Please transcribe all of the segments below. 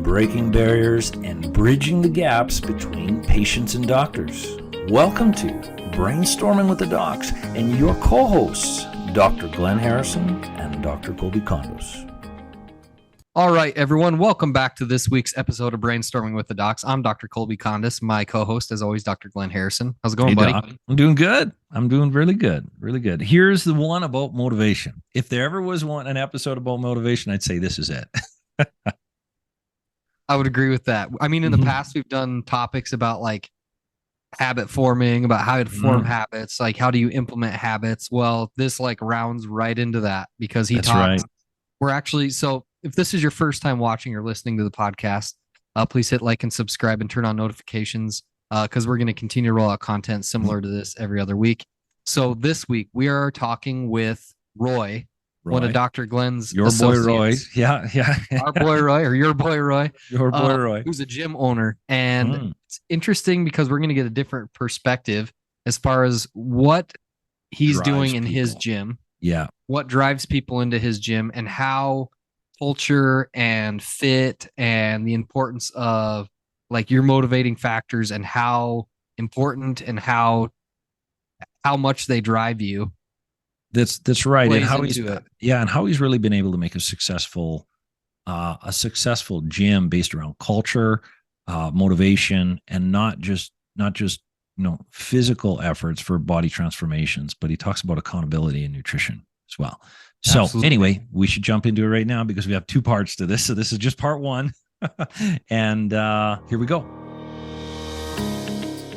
breaking barriers and bridging the gaps between patients and doctors. Welcome to Brainstorming with the Docs and your co-hosts, Dr. Glenn Harrison and Dr. Kolby Condos. All right, everyone, welcome back to this week's episode of Brainstorming with the Docs. I'm Dr. Kolby Condos, my co-host, as always, Dr. Glenn Harrison. How's it going, buddy? Doc. I'm doing good. I'm doing really good. Really good. Here's the one about motivation. If there ever was an episode about motivation, I'd say this is it. I would agree with that. I mean, in the past, we've done topics about like habit forming, about how to form habits, like how do you implement habits? Well, this like rounds right into that because he talks. Right. We're actually, so if this is your first time watching or listening to the podcast, please hit like and subscribe and turn on notifications because we're going to continue to roll out content similar to this every other week. So this week we are talking with Roy. One of Dr. Glenn's associates. Boy Roy. Yeah. Our boy Roy, or your boy Roy. Your boy Roy. Who's a gym owner. And it's interesting because we're going to get a different perspective as far as what he's doing in his gym. Yeah. What drives people into his gym and how culture and fit and the importance of like your motivating factors and how important and how much they drive you. That's right. And how he's really been able to make a successful gym based around culture, motivation, and not just physical efforts for body transformations, but he talks about accountability and nutrition as well. So Anyway, we should jump into it right now because we have two parts to this. So this is just part one. And here we go.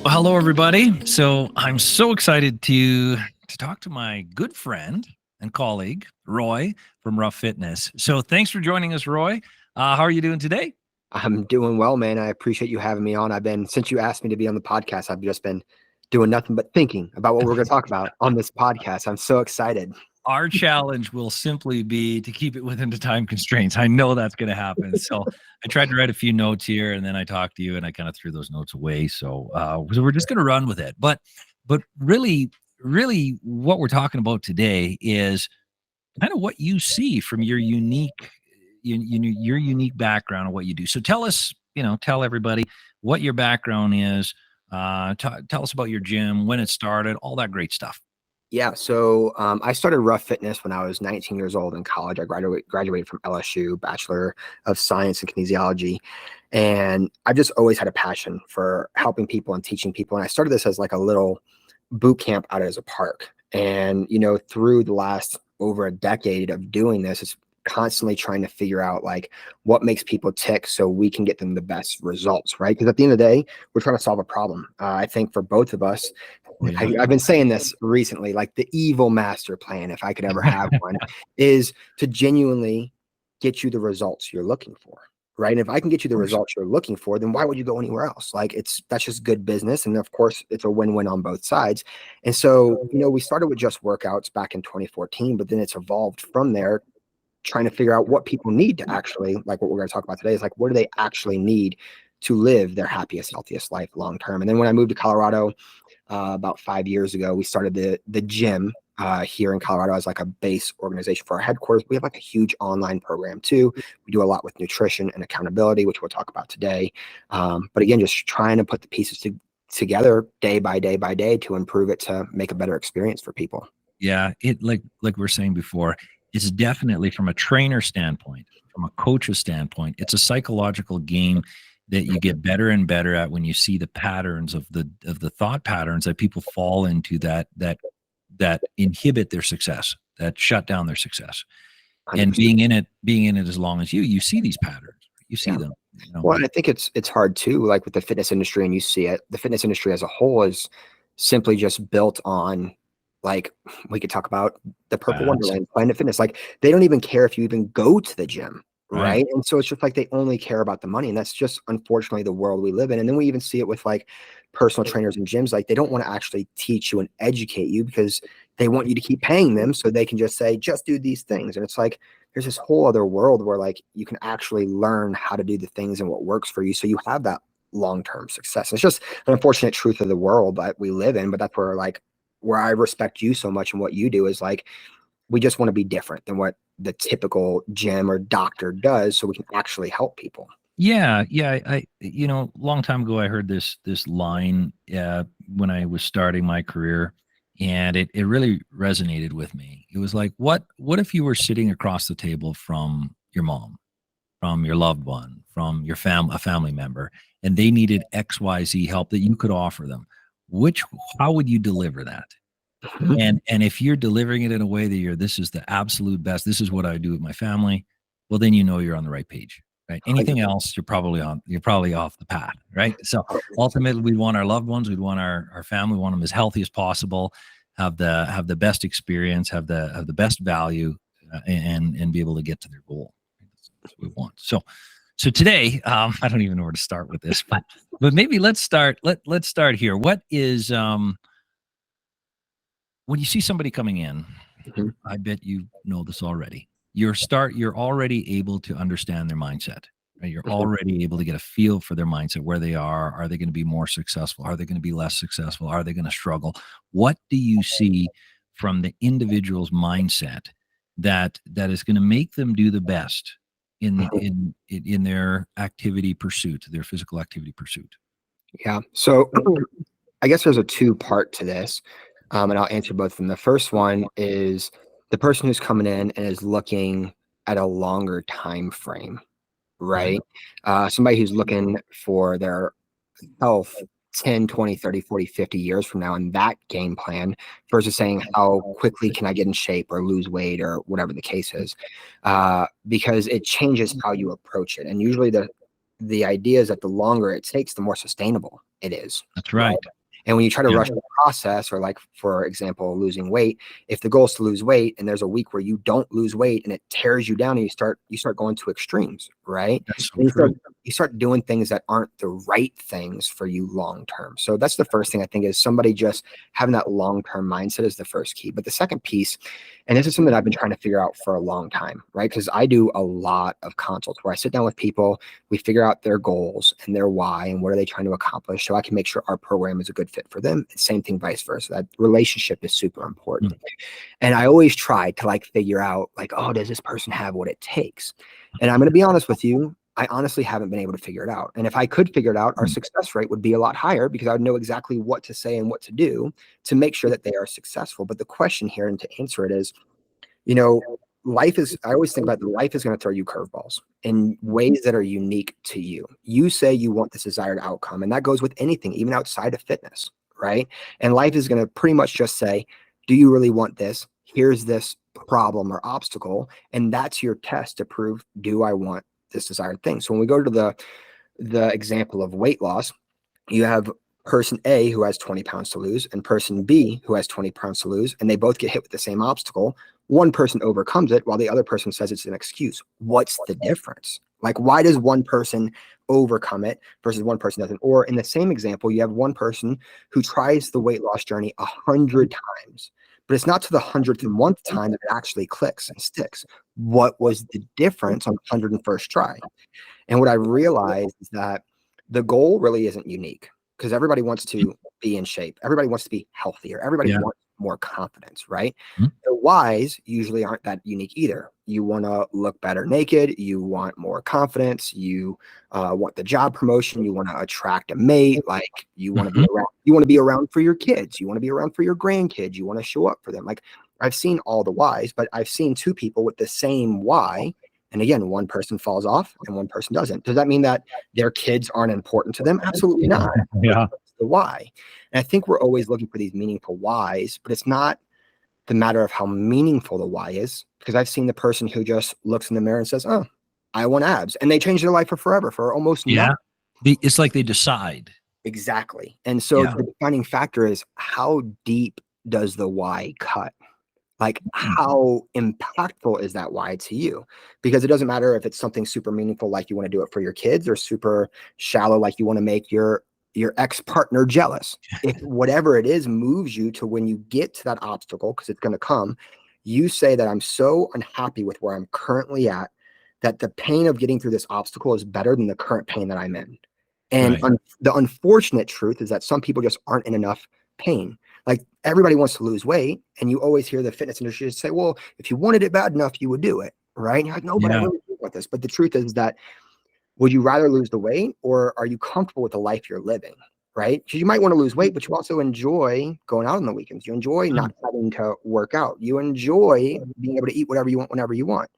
Well, hello, everybody. So I'm so excited to talk to my good friend and colleague, Roy from Ruf Fitness. So thanks for joining us, Roy. How are you doing today? I'm doing well, man. I appreciate you having me on. Since you asked me to be on the podcast, I've just been doing nothing but thinking about what we're going to talk about on this podcast. I'm so excited. Our challenge will simply be to keep it within the time constraints. I know that's going to happen. So I tried to write a few notes here and then I talked to you and I kind of threw those notes away. So we're just going to run with it. But really what we're talking about today is kind of what you see from your unique background and what you do. So tell us, tell everybody what your background is. Tell us about your gym, when it started, all that great stuff. Yeah. So I started Ruf Fitness when I was 19 years old in college. I graduated from LSU, Bachelor of Science in Kinesiology. And I've just always had a passion for helping people and teaching people. And I started this as like a little boot camp out as a park. And, through the last over a decade of doing this, it's constantly trying to figure out like what makes people tick so we can get them the best results, right? Because at the end of the day, we're trying to solve a problem. I think for both of us, I've been saying this recently, like the evil master plan, if I could ever have one, is to genuinely get you the results you're looking for, right? And if I can get you the results you're looking for, then why would you go anywhere else? Like that's just good business. And of course, it's a win-win on both sides. And so, we started with just workouts back in 2014, but then it's evolved from there, trying to figure out what people need to actually, like what we're going to talk about today is like, what do they actually need to live their happiest, healthiest life long-term? And then when I moved to Colorado, about 5 years ago, we started the gym here in Colorado as like a base organization for our headquarters. We have like a huge online program too. We do a lot with nutrition and accountability, which we'll talk about today. But again, just trying to put the pieces together day by day by day to improve it, to make a better experience for people. Yeah, it like we were saying before, it's definitely from a trainer standpoint, from a coach's standpoint, it's a psychological game that you get better and better at when you see the patterns of the thought patterns that people fall into that inhibit their success, that shut down their success. 100%. And being in it as long as you see these patterns, you see them. Well, and I think it's hard too, like with the fitness industry, and you see it, the fitness industry as a whole is simply just built on, like, we could talk about the purple wonderland, Planet Fitness. Like, they don't even care if you even go to the gym. Right. And so it's just like they only care about the money. And that's just unfortunately the world we live in. And then we even see it with like personal trainers and gyms. Like they don't want to actually teach you and educate you because they want you to keep paying them so they can just say, just do these things. And it's like there's this whole other world where like you can actually learn how to do the things and what works for you. So you have that long-term success. It's just an unfortunate truth of the world that we live in. But that's where I respect you so much and what you do is like we just want to be different than what the typical gym or doctor does so we can actually help people. Yeah, yeah. Long time ago, I heard this line when I was starting my career, and it really resonated with me. It was like, what if you were sitting across the table from your mom, from your loved one, from your a family member, and they needed XYZ help that you could offer them? Which How would you deliver that? Mhm. And if you're delivering it in a way that this is the absolute best, this is what I do with my family, well, then you're on the right page, right? Anything else, you're probably off the path, right? So 100%. ultimately, we want our loved ones, we want our family, we want them as healthy as possible, have the best experience, have the best value, and be able to get to their goal. That's what we want. So today, I don't even know where to start with this, but maybe let's start. Let's start here. What is when you see somebody coming in, Mhm. I bet you know this already. You're already able to understand their mindset. Right? You're Mhm. already able to get a feel for their mindset, where they are. Are they going to be more successful? Are they going to be less successful? Are they going to struggle? What do you see from the individual's mindset that is going to make them do the best in Mhm. in their activity pursuit, their physical activity pursuit? Yeah. So I guess there's a two-part to this, and I'll answer both of them. The first one is the person who's coming in and is looking at a longer time frame, Okay. right? Somebody who's looking for their health 10, 20, 30, 40, 50 years from now and that game plan versus saying how quickly can I get in shape or lose weight or whatever the case is, because it changes how you approach it. And usually the idea is that the longer it takes, the more sustainable it is. That's Right. right. And when you try to Yeah. rush the process, or like, for example, losing weight, if the goal is to lose weight and there's a week where you don't lose weight and it tears you down and you start going to extremes, right? That's so And true. you start doing things that aren't the right things for you long term. So that's the first thing I think, is somebody just having that long term mindset is the first key. But the second piece, and this is something I've been trying to figure out for a long time, right? Because I do a lot of consults where I sit down with people, we figure out their goals and their why and what are they trying to accomplish, so I can make sure our program is a good fit for them. Same thing, vice versa. That relationship is super important. Mm. And I always try to like figure out like, oh, does this person have what it takes? And I'm going to be honest with you, I honestly haven't been able to figure it out. And if I could figure it out, our Mm. success rate would be a lot higher, because I would know exactly what to say and what to do to make sure that they are successful. But the question here, and to answer it, is, you know, I always think about life is going to throw you curveballs in ways that are unique to you. You say you want this desired outcome, and that goes with anything, even outside of fitness, right? And life is going to pretty much just say, do you really want this? Here's this problem or obstacle. And that's your test to prove, do I want this desired thing? So when we go to the example of weight loss, you have person A who has 20 pounds to lose and person B who has 20 pounds to lose, and they both get hit with the same obstacle. One person overcomes it while the other person says it's an excuse. What's the difference? Like, why does one person overcome it versus one person doesn't? Or in the same example, you have one person who tries the weight loss journey 100 times, but it's not to the 101st time that it actually clicks and sticks. What was the difference on the 101st try? And what I realized is that the goal really isn't unique, because everybody wants to be in shape. Everybody wants to be healthier. Everybody Yeah. wants more confidence, right? Mm. The whys usually aren't that unique either. You want to look better naked. You want more confidence. You want the job promotion. You want to attract a mate. Like, you want to be Mhm. around. You want to be around for your kids. You want to be around for your grandkids. You want to show up for them. Like, I've seen all the whys, but I've seen two people with the same why. And again, one person falls off and one person doesn't. Does that mean that their kids aren't important to them? Absolutely not. Yeah. It's the why. And I think we're always looking for these meaningful whys, but it's not the matter of how meaningful the why is. Because I've seen the person who just looks in the mirror and says, oh, I want abs. And they change their life for forever, for almost nothing. Yeah. It's like they decide. Exactly. And so Yeah. the defining factor is, how deep does the why cut? Like, Mm. how impactful is that why to you? Because it doesn't matter if it's something super meaningful, like you want to do it for your kids, or super shallow, like you want to make your ex-partner jealous. If whatever it is moves you to, when you get to that obstacle, because it's going to come, you say that I'm so unhappy with where I'm currently at, that the pain of getting through this obstacle is better than the current pain that I'm in. And Right. the unfortunate truth is that some people just aren't in enough pain. Like, everybody wants to lose weight, and you always hear the fitness industry say, well, if you wanted it bad enough, you would do it, right? And you're like, no, but I Yeah. really do want this. But the truth is that Would you rather lose the weight, or are you comfortable with the life you're living? Right? Because you might want to lose weight, but you also enjoy going out on the weekends. You enjoy not having to work out. You enjoy being able to eat whatever you want, whenever you want.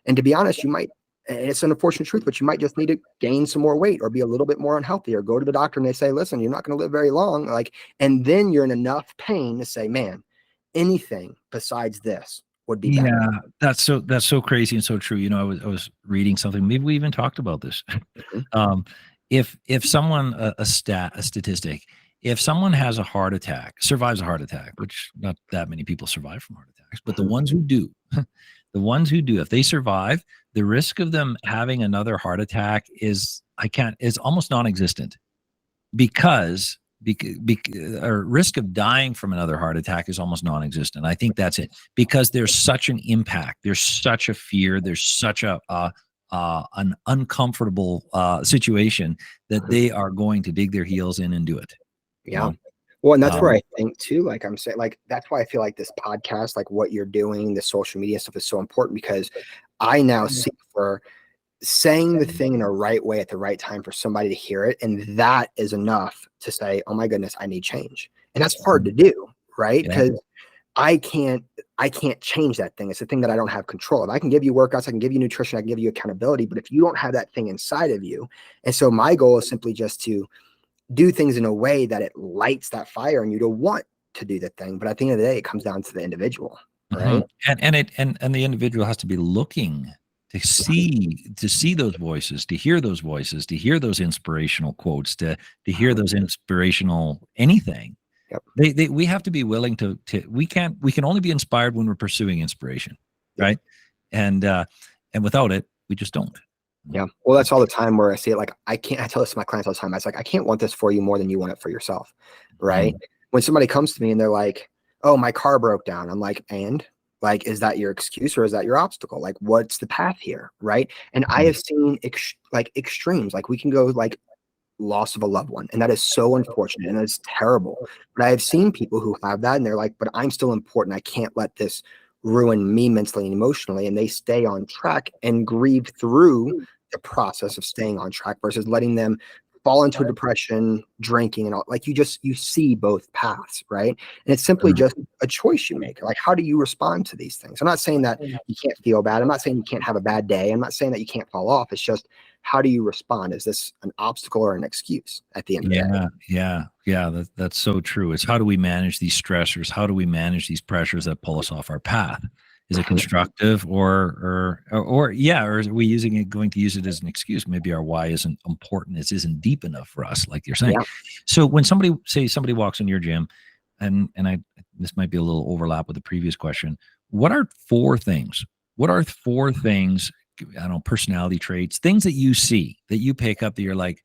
And to be honest, you might, and it's an unfortunate truth, but you might just need to gain some more weight or be a little bit more unhealthy, or go to the doctor and they say, listen, you're not going to live very long. Like, and then you're in enough pain to say, man, anything besides this would be better. Yeah, that's so crazy and so true. You know, I was reading something. Maybe we even talked about this. If someone a statistic, if someone has a heart attack, survives a heart attack, which not that many people survive from heart attacks, but the ones who do, if they survive, the risk of them having another heart attack is almost non-existent, because or risk of dying from another heart attack is almost non-existent. I think that's it, because there's such an impact, there's such a fear, there's such an uncomfortable situation that they are going to dig their heels in and do it. Yeah. Well, and that's where I think too, like I'm saying, like, that's why I feel like this podcast, like what you're doing, the social media stuff is so important, because I now see for saying the thing in the right way at the right time for somebody to hear it. And that is enough to say, oh my goodness, I need change. And that's hard to do, right? Because I can't change that thing. It's a thing that I don't have control of. I can give you workouts, I can give you nutrition, I can give you accountability, but if you don't have that thing inside of you. And so my goal is simply just to do things in a way that it lights that fire and you to want to do the thing. But at the end of the day, it comes down to the individual, right? And the individual has to be looking to see those voices, to hear those voices, to hear those inspirational quotes, to hear those inspirational anything. Yep. We have to be willing to we can only be inspired when we're pursuing inspiration, right? And without it, we just don't. Yeah. Well, that's all the time where I see it. Like, I tell this to my clients all the time. I was like, I can't want this for you more than you want it for yourself. Right. When somebody comes to me and they're like, oh, my car broke down. I'm like, and like, is that your excuse or is that your obstacle? Like, what's the path here? Right. And I have seen extremes, like we can go like loss of a loved one. And that is so unfortunate and it's terrible. But I have seen people who have that and they're like, but I'm still important. I can't let this ruin me mentally and emotionally. And they stay on track and grieve through the process of staying on track versus letting them fall into depression, drinking, and all. Like, you see both paths, right? And it's simply just a choice you make. Like, how do you respond to these things? I'm not saying that you can't feel bad. I'm not saying you can't have a bad day. I'm not saying that you can't fall off. It's just, how do you respond? Is this an obstacle or an excuse at the end of the day? Yeah. That's so true. It's how do we manage these stressors? How do we manage these pressures that pull us off our path? Is it constructive or are we going to use it as an excuse? Maybe our why isn't important. It isn't deep enough for us, like you're saying. Yeah. So when somebody walks in your gym, and this might be a little overlap with the previous question. What are four things? I don't know, personality traits, things that you see, that you pick up that you're like,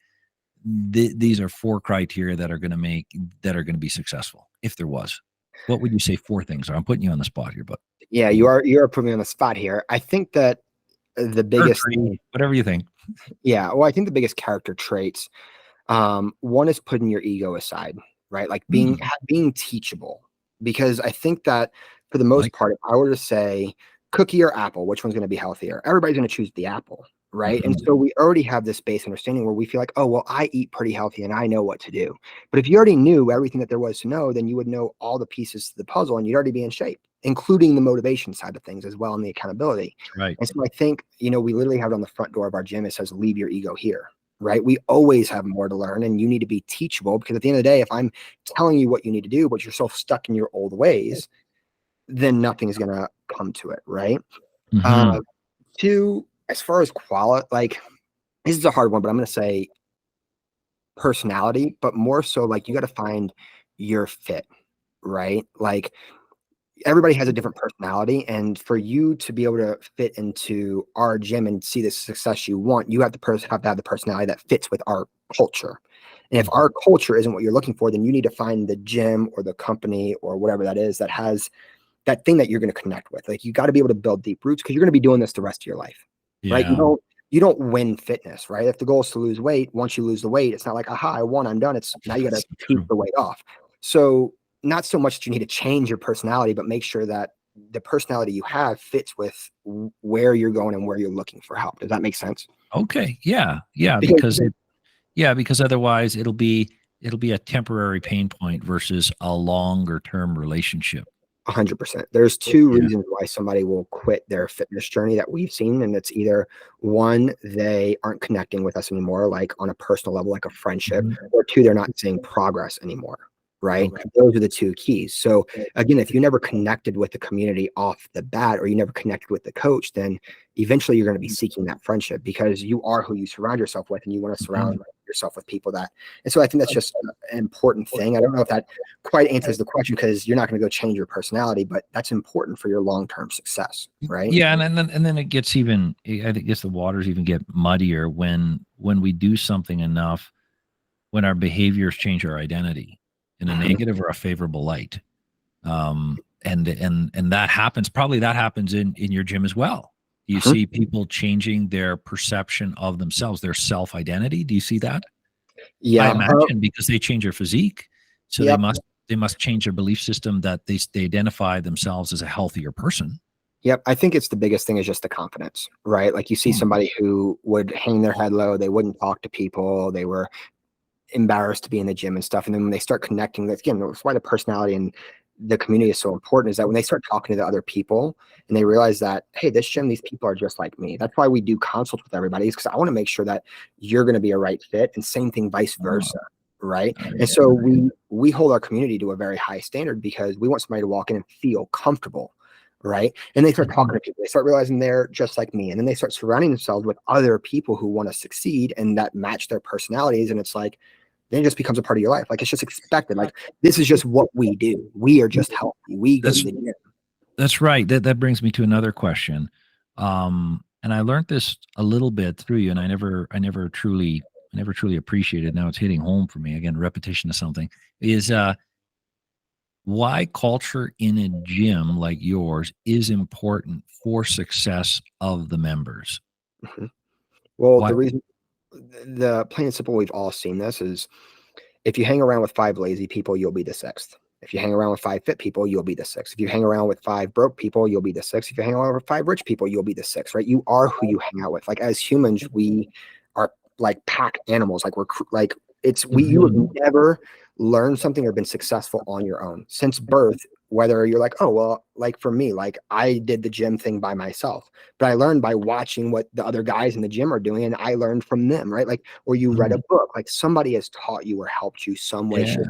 these are four criteria that are going to be successful. If there was, what would you say four things are? I'm putting you on the spot here, but yeah, you are putting me on the spot here. I think that the biggest thing, whatever you think. Yeah. Well, I think the biggest character traits, one is putting your ego aside, right? Like being teachable, because I think that for the most part, if I were to say cookie or apple, which one's going to be healthier? Everybody's going to choose the apple, right? And so we already have this base understanding where we feel like, oh, well, I eat pretty healthy and I know what to do. But if you already knew everything that there was to know, then you would know all the pieces to the puzzle and you'd already be in shape, including the motivation side of things as well and the accountability. Right. And so I think, we literally have it on the front door of our gym. It says, leave your ego here, right? We always have more to learn and you need to be teachable, because at the end of the day, if I'm telling you what you need to do, but you're so stuck in your old ways, then nothing's going to come to it. Right. Two, as far as quality, like, this is a hard one, but I'm going to say personality, but more so like you got to find your fit, right? Like, everybody has a different personality, and for you to be able to fit into our gym and see the success you want, you have to have the personality that fits with our culture. And if our culture isn't what you're looking for, then you need to find the gym or the company or whatever that is that has that thing that you're going to connect with. Like, you got to be able to build deep roots, because you're going to be doing this the rest of your life, right? You don't win fitness, right? If the goal is to lose weight, once you lose the weight, it's not like, aha, I won, I'm done. It's now you got to keep the weight off. So not so much that you need to change your personality, but make sure that the personality you have fits with where you're going and where you're looking for help. Does that make sense? Okay. Yeah. Yeah. Because otherwise it'll be a temporary pain point versus a longer term relationship. 100%. There's two reasons why somebody will quit their fitness journey that we've seen. And it's either one, they aren't connecting with us anymore, like on a personal level, like a friendship, or two, they're not seeing progress anymore. Right. Okay. Those are the two keys. So again, if you never connected with the community off the bat, or you never connected with the coach, then eventually you're going to be seeking that friendship, because you are who you surround yourself with, and you want to surround yourself with people that. And so I think that's just an important thing. I don't know if that quite answers the question, because you're not going to go change your personality, but that's important for your long-term success. Right. Yeah. And then it gets even, I think the waters even get muddier when we do something enough, when our behaviors change our identity in a negative or a favorable light. And that happens, probably that happens in your gym as well. Do you see people changing their perception of themselves, their self-identity? Do you see that? Yeah. I imagine because they change their physique. So they must change their belief system, that they identify themselves as a healthier person. Yep. I think it's the biggest thing is just the confidence, right? Like you see somebody who would hang their head low. They wouldn't talk to people. They were embarrassed to be in the gym and stuff. And then when they start connecting, that's again, that's why the personality and the community is so important, is that when they start talking to the other people and they realize that, hey, this gym, these people are just like me. That's why we do consults with everybody, is because I want to make sure that you're going to be a right fit, and same thing vice versa. Right. And so we hold our community to a very high standard, because we want somebody to walk in and feel comfortable. Right. And they start talking to people, they start realizing they're just like me. And then they start surrounding themselves with other people who want to succeed and that match their personalities. And it's like, then it just becomes a part of your life. Like it's just expected. Like this is just what we do. We are just healthy. We go to the gym. That's right. That brings me to another question. And I learned this a little bit through you, and I never truly appreciated it. Now it's hitting home for me again. Repetition of something is why culture in a gym like yours is important for success of the members. Well, the reason, the plain and simple, we've all seen this, is if you hang around with 5 lazy people, you'll be the 6th. If you hang around with 5 fit people, you'll be the 6th. If you hang around with 5 broke people, you'll be the 6th. If you hang around with 5 rich people, you'll be the 6th, right? You are who you hang out with. Like as humans, we are like pack animals. Like you have never learned something or been successful on your own since birth. Whether you're like, oh, well, like for me, like I did the gym thing by myself, but I learned by watching what the other guys in the gym are doing, and I learned from them, right? Like, or you read a book, like somebody has taught you or helped you some way, shape,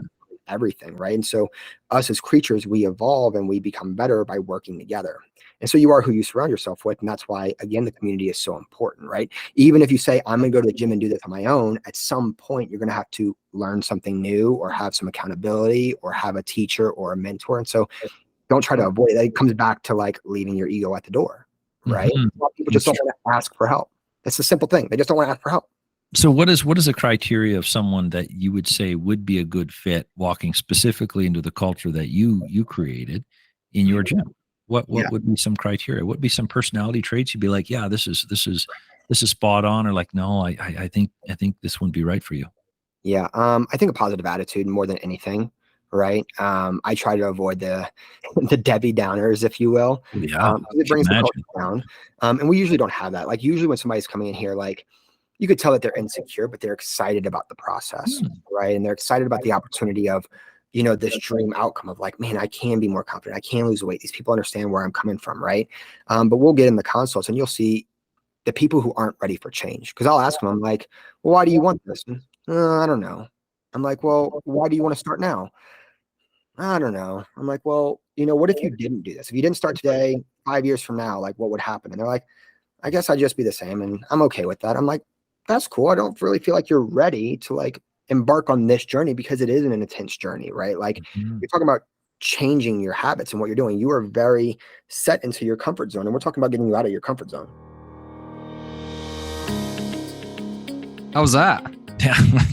everything, right? And so us as creatures, we evolve and we become better by working together. And so you are who you surround yourself with. And that's why, again, the community is so important, right? Even if you say, I'm going to go to the gym and do this on my own, at some point, you're going to have to learn something new or have some accountability or have a teacher or a mentor. And so don't try to avoid it. It comes back to like leaving your ego at the door, right? A lot of people just don't want to ask for help. That's a simple thing. They just don't want to ask for help. So what is the criteria of someone that you would say would be a good fit walking specifically into the culture that you created in your gym? What would be some criteria? What would be some personality traits you'd be like, yeah, this is spot on, or like, no, I think this wouldn't be right for you? Yeah. I think a positive attitude more than anything. Right. I try to avoid the Debbie Downers, if you will. Yeah. It brings the culture down. And we usually don't have that. Like usually when somebody's coming in here, like you could tell that they're insecure, but they're excited about the process. Right. And they're excited about the opportunity of, you know, this dream outcome of like, man, I can be more confident. I can lose weight. These people understand where I'm coming from. Right. But we'll get in the consults and you'll see the people who aren't ready for change. Cause I'll ask them, I'm like, well, why do you want this? I don't know. I'm like, well, why do you want to start now? I don't know. I'm like, well, you know, what if you didn't do this? If you didn't start today, 5 years from now, like what would happen? And they're like, I guess I'd just be the same. And I'm okay with that. I'm like, that's cool. I don't really feel like you're ready to like embark on this journey because it is an intense journey, right? Like you're talking about changing your habits and what you're doing. You are very set into your comfort zone. And we're talking about getting you out of your comfort zone. How's that?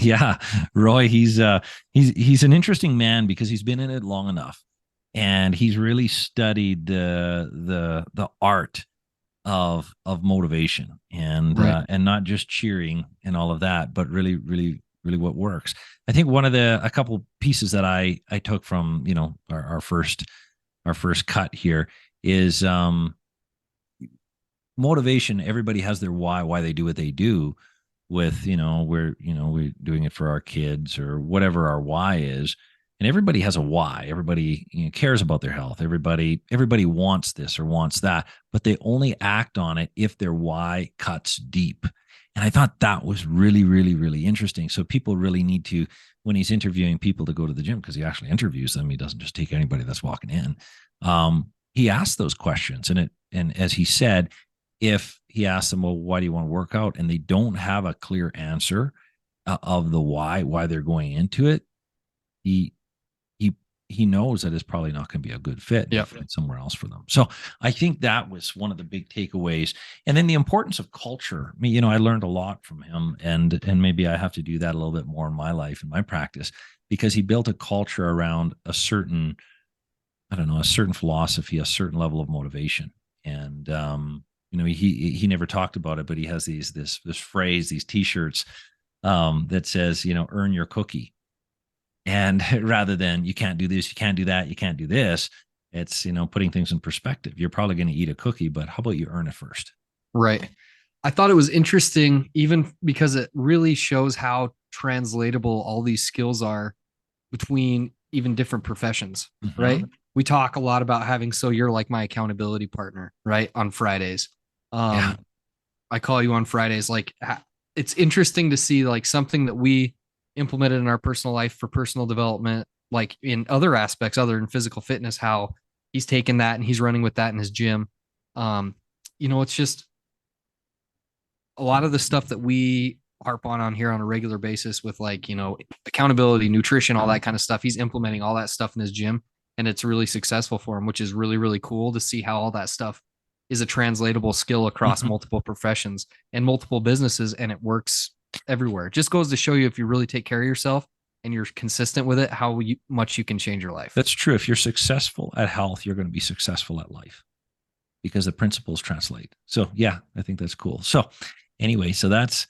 Yeah. Roy, he's an interesting man because he's been in it long enough and he's really studied the art of motivation and not just cheering and all of that, but really what works. I think a couple pieces that I took from, you know, our first cut here is motivation. Everybody has their why they do what they do. With we're doing it for our kids or whatever our why is, and everybody has a why. Everybody cares about their health. Everybody wants this or wants that, but they only act on it if their why cuts deep. And I thought that was really, really, really interesting. So people really need to, when he's interviewing people to go to the gym, because he actually interviews them, he doesn't just take anybody that's walking in. He asks those questions, and as he said, if he asks them, well, why do you want to work out? And they don't have a clear answer of the why they're going into it, he knows that it's probably not going to be a good fit. Yeah, find somewhere else for them. So I think that was one of the big takeaways. And then the importance of culture. I mean, I learned a lot from him, and maybe I have to do that a little bit more in my life and my practice, because he built a culture around a certain philosophy, a certain level of motivation. And he never talked about it, but he has this phrase, these T-shirts that says, earn your cookie. And rather than you can't do this, you can't do that, you can't do this, it's putting things in perspective. You're probably going to eat a cookie, but how about you earn it first? Right. I thought it was interesting, even because it really shows how translatable all these skills are between even different professions. Mm-hmm. Right. We talk a lot about having, so you're like my accountability partner, right? On Fridays. I call you on Fridays. Like, it's interesting to see like something that we implemented in our personal life for personal development, like in other aspects other than physical fitness, how he's taken that and he's running with that in his gym. It's just a lot of the stuff that we harp on here on a regular basis with accountability, nutrition, all that kind of stuff. He's implementing all that stuff in his gym, and it's really successful for him, which is really, really cool to see how all that stuff is a translatable skill across multiple professions and multiple businesses, and it works everywhere. It just goes to show you, if you really take care of yourself and you're consistent with it, how much you can change your life. That's true. If you're successful at health, you're going to be successful at life, because the principles translate. So yeah, I think that's cool. So anyway, so that's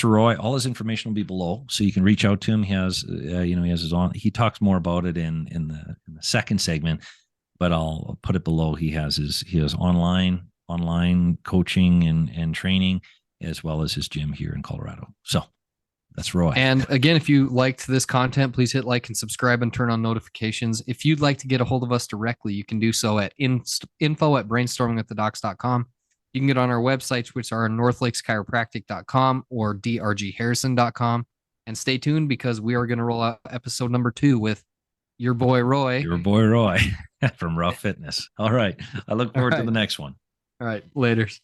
Roy. All his information will be below, so you can reach out to him. He has, he has his on. He talks more about it in the second segment, but I'll put it below. He has online coaching and training, as well as his gym here in Colorado. So that's Roy. And again, if you liked this content, please hit like and subscribe and turn on notifications. If you'd like to get a hold of us directly, you can do so at info@brainstormingwiththedocs.com. You can get on our websites, which are northlakeschiropractic.com or drgharrison.com. And stay tuned, because we are going to roll out episode number 2 with your boy Roy. Your boy Roy from Ruf Fitness. All right. I look forward to the next one. All right. Laters.